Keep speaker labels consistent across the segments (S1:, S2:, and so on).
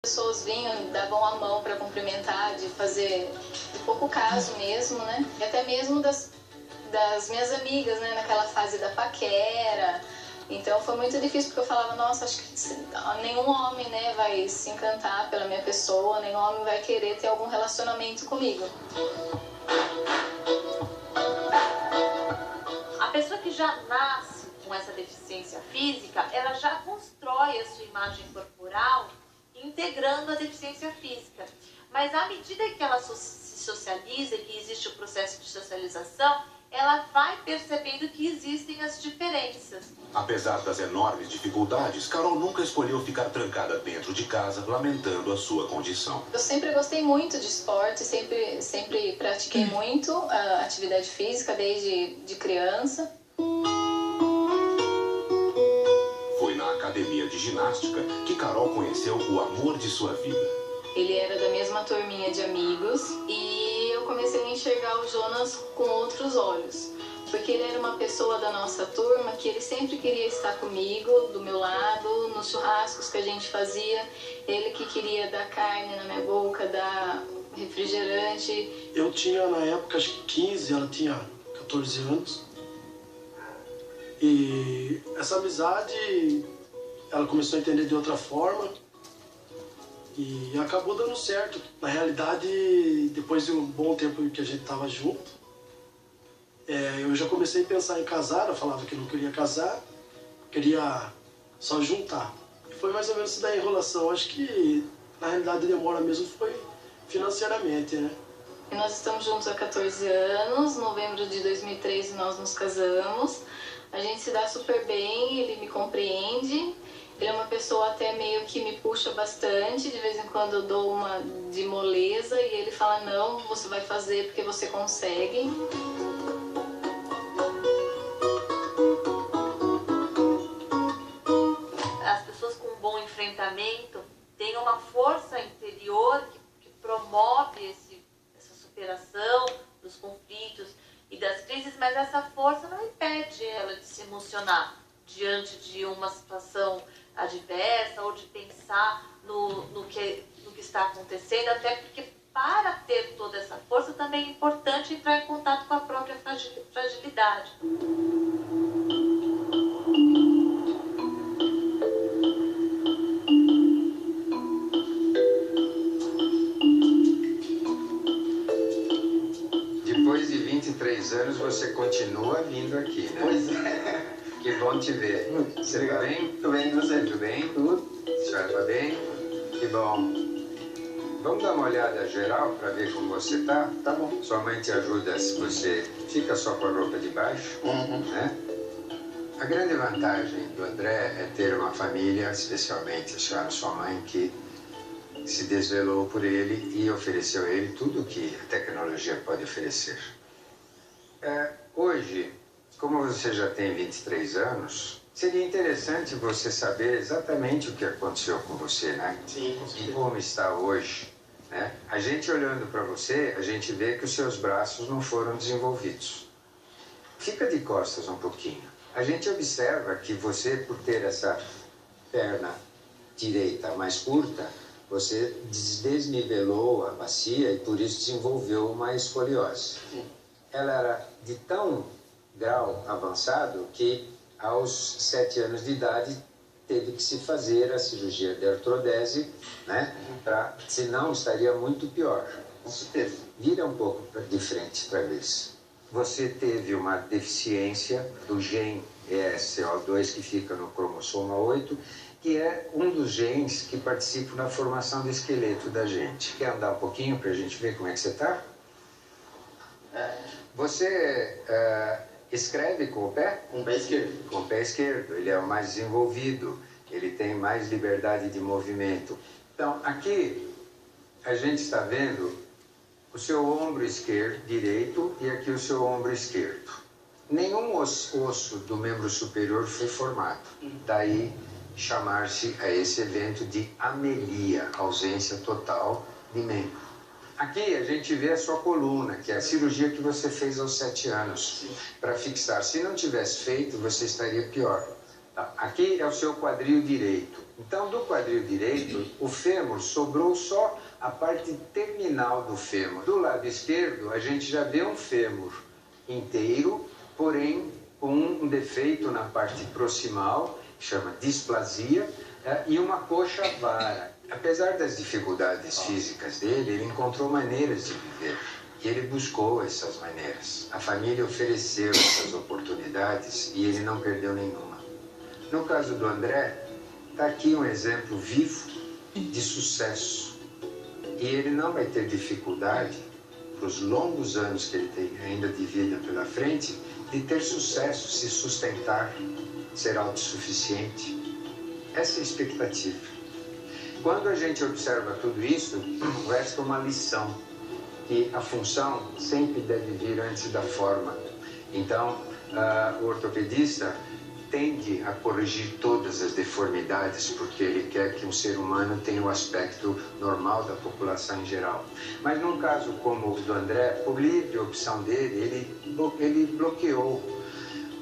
S1: Pessoas vinham, davam a mão para cumprimentar, de fazer de pouco caso mesmo, né? E até mesmo das minhas amigas, né? Naquela fase da paquera. Então foi muito difícil, porque eu falava, nossa, acho que nenhum homem, né, vai se encantar pela minha pessoa, nenhum homem vai querer ter algum relacionamento comigo.
S2: A pessoa que já nasce com essa deficiência física, ela já constrói a sua imagem corporal integrando a deficiência física. Mas à medida que ela se socializa, que existe o processo de socialização, ela vai percebendo que existem as diferenças.
S3: Apesar das enormes dificuldades, Carol nunca escolheu ficar trancada dentro de casa, lamentando a sua condição.
S1: Eu sempre gostei muito de esporte, sempre pratiquei muito a atividade física desde de criança.
S3: Foi na academia de ginástica que Carol conheceu o amor de sua vida.
S1: Ele era da mesma turminha de amigos e eu comecei a enxergar o Jonas com outros olhos. Porque ele era uma pessoa da nossa turma que ele sempre queria estar comigo, do meu lado, nos churrascos que a gente fazia. Ele que queria dar carne na minha boca, dar refrigerante.
S4: Eu tinha na época acho que 15, ela tinha 14 anos. E essa amizade, ela começou a entender de outra forma e acabou dando certo. Na realidade, depois de um bom tempo que a gente estava junto, eu já comecei a pensar em casar. Eu falava que não queria casar, queria só juntar. E foi mais ou menos isso da enrolação. Acho que, na realidade, a demora mesmo foi financeiramente, né?
S1: E nós estamos juntos há 14 anos, em novembro de 2013 nós nos casamos. A gente se dá super bem, ele me compreende. Ele é uma pessoa até meio que me puxa bastante, de vez em quando eu dou uma de moleza e ele fala, não, você vai fazer porque você consegue.
S2: As pessoas com um bom enfrentamento têm uma força interior que promove essa superação dos conflitos e das crises, mas essa força não impede ela de se emocionar diante de uma situação adversa ou de pensar no que está acontecendo, até porque para ter toda essa força também é importante entrar em contato com a própria fragilidade.
S5: Depois de 23 anos você continua vindo aqui, né?
S6: Pois é.
S5: Que bom te ver. Você tá bem?
S6: Tudo bem, e você?
S5: Tudo bem?
S6: Tudo.
S5: A senhora tá bem? Que bom. Vamos dar uma olhada geral para ver como você tá?
S6: Tá bom.
S5: Sua mãe te ajuda se você fica só com a roupa de baixo, né? A grande vantagem do André é ter uma família, especialmente a senhora, sua mãe, que se desvelou por ele e ofereceu a ele tudo o que a tecnologia pode oferecer. Hoje, como você já tem 23 anos, seria interessante você saber exatamente o que aconteceu com você, né?
S6: Sim, com certeza.
S5: E como está hoje, né? A gente olhando para você, a gente vê que os seus braços não foram desenvolvidos. Fica de costas um pouquinho. A gente observa que você, por ter essa perna direita mais curta, você desnivelou a bacia e por isso desenvolveu uma escoliose.
S6: Sim.
S5: Ela era de tão grau avançado que aos 7 anos de idade teve que se fazer a cirurgia de artrodese, né? Senão estaria muito pior.
S6: Com certeza.
S5: Vira um pouco de frente para ver isso. Você teve uma deficiência do gene ESCO2 que fica no cromossoma 8, que é um dos genes que participa na formação do esqueleto da gente. Quer andar um pouquinho para a gente ver como é que você está? Você escreve com o pé?
S6: Com o pé esquerdo.
S5: Com o pé esquerdo. Ele é o mais desenvolvido, ele tem mais liberdade de movimento. Então, aqui a gente está vendo o seu ombro esquerdo, direito, e aqui o seu ombro esquerdo. Nenhum osso do membro superior foi formado. Daí chamar-se a esse evento de amelia, ausência total de membro. Aqui a gente vê a sua coluna, que é a cirurgia que você fez aos 7 anos, para fixar. Se não tivesse feito, você estaria pior. Aqui é o seu quadril direito. Então, do quadril direito, o fêmur sobrou só a parte terminal do fêmur. Do lado esquerdo, a gente já vê um fêmur inteiro, porém com um defeito na parte proximal, que chama displasia, e uma coxa vara. Apesar das dificuldades físicas dele, ele encontrou maneiras de viver. E ele buscou essas maneiras. A família ofereceu essas oportunidades e ele não perdeu nenhuma. No caso do André, está aqui um exemplo vivo de sucesso. E ele não vai ter dificuldade, para os longos anos que ele tem ainda de vida pela frente, de ter sucesso, se sustentar, ser autossuficiente. Essa é a expectativa. Quando a gente observa tudo isso, resta uma lição, que a função sempre deve vir antes da forma. Então, o ortopedista tende a corrigir todas as deformidades, porque ele quer que um ser humano tenha o aspecto normal da população em geral. Mas num caso como o do André, por livre opção dele, ele bloqueou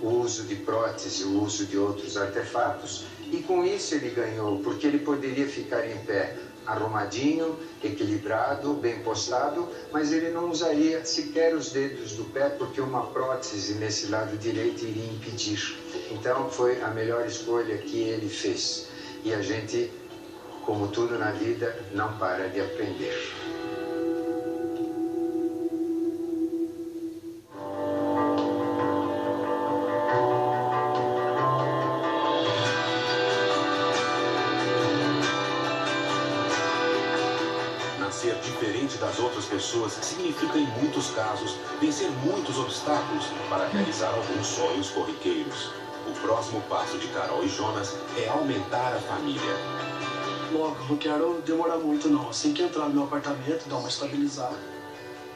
S5: o uso de prótese, o uso de outros artefatos, e com isso ele ganhou, porque ele poderia ficar em pé arrumadinho, equilibrado, bem postado, mas ele não usaria sequer os dedos do pé, porque uma prótese nesse lado direito iria impedir. Então foi a melhor escolha que ele fez. E a gente, como tudo na vida, não para de aprender.
S3: Ser diferente das outras pessoas significa, em muitos casos, vencer muitos obstáculos para realizar alguns sonhos corriqueiros. O próximo passo de Carol e Jonas é aumentar a família.
S4: Logo, não quero demorar muito não. Assim que entrar no meu apartamento, dar uma estabilizada,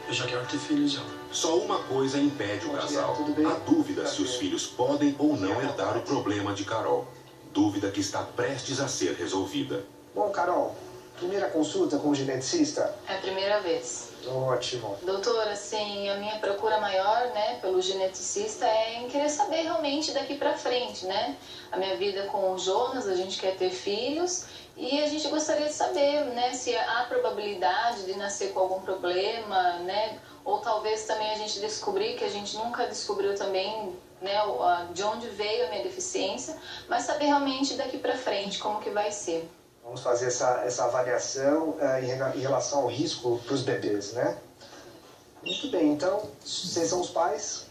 S4: eu já quero ter filhos já.
S3: Só uma coisa impede o casal: a dúvida se os filhos podem ou não herdar o problema de Carol. Dúvida que está prestes a ser resolvida.
S7: Bom, Carol, primeira consulta com o geneticista?
S1: É a primeira vez.
S7: Ótimo.
S1: Doutor, assim, a minha procura maior, né, pelo geneticista é em querer saber realmente daqui pra frente, né? A minha vida com o Jonas, a gente quer ter filhos e a gente gostaria de saber, né, se há probabilidade de nascer com algum problema, né? Ou talvez também a gente descobrir, que a gente nunca descobriu também, né, de onde veio a minha deficiência, mas saber realmente daqui pra frente como que vai ser.
S7: Vamos fazer essa avaliação em relação ao risco para os bebês, né? Muito bem, então, vocês são os pais?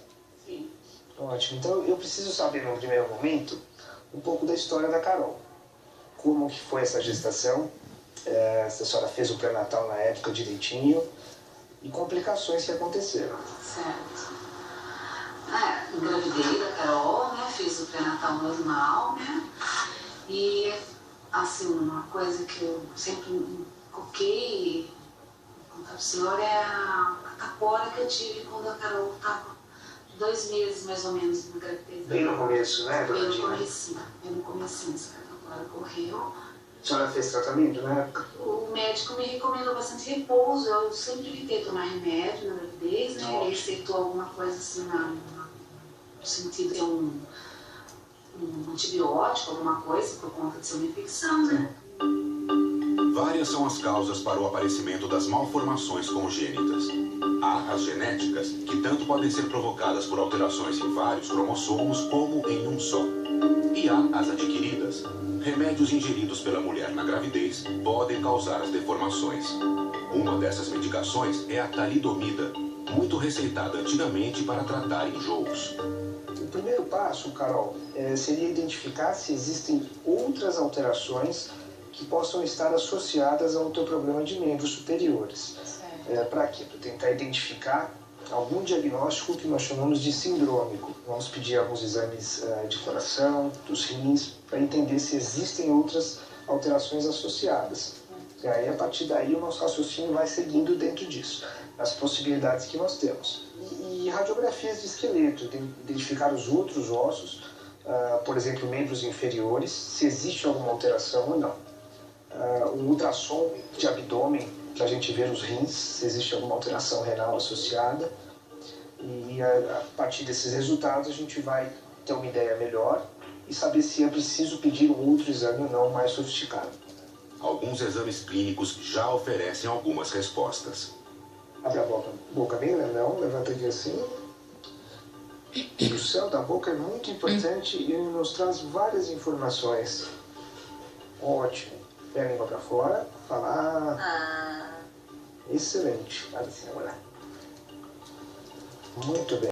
S1: Sim.
S7: Ótimo. Então, eu preciso saber, no primeiro momento, um pouco da história da Carol. Como que foi essa gestação? Se a senhora fez o pré-natal na época direitinho? E complicações que aconteceram.
S8: Certo. Engravidei da Carol, né? Fiz o pré-natal normal, né? E... assim, uma coisa que eu sempre coquei contar pro senhor é a capora que eu tive quando a Carol estava 2 meses mais ou menos na gravidez.
S7: Bem no começo, né, dona
S8: Bem
S7: Dina?
S8: no comecinho, essa capora correu.
S7: A senhora fez tratamento na época?
S8: O médico me recomendou bastante repouso, eu sempre evitei tomar remédio na gravidez, né? Ele receitou alguma coisa assim no sentido de um antibiótico, alguma coisa, por conta de ser uma infecção, né?
S3: Várias são as causas para o aparecimento das malformações congênitas. Há as genéticas, que tanto podem ser provocadas por alterações em vários cromossomos como em um só. E há as adquiridas. Remédios ingeridos pela mulher na gravidez podem causar as deformações. Uma dessas medicações é a talidomida, muito receitada antigamente para tratar enjoos.
S7: O primeiro passo, Carol, seria identificar se existem outras alterações que possam estar associadas ao teu problema de membros superiores. Para quê? Para tentar identificar algum diagnóstico que nós chamamos de sindrômico. Vamos pedir alguns exames de coração, dos rins, para entender se existem outras alterações associadas. E aí, a partir daí, o nosso raciocínio vai seguindo dentro disso, as possibilidades que nós temos. E radiografias de esqueleto, identificar os outros ossos, por exemplo, membros inferiores, se existe alguma alteração ou não. Um ultrassom de abdômen, para a gente ver os rins, se existe alguma alteração renal associada. E a partir desses resultados a gente vai ter uma ideia melhor e saber se é preciso pedir um outro exame ou não mais sofisticado.
S3: Alguns exames clínicos já oferecem algumas respostas.
S7: Abre a boca bem grandão, levanta aqui assim. O céu da boca é muito importante e ele nos traz várias informações. Ótimo. Pega a língua pra fora, fala. Excelente. Olha assim agora. Muito bem.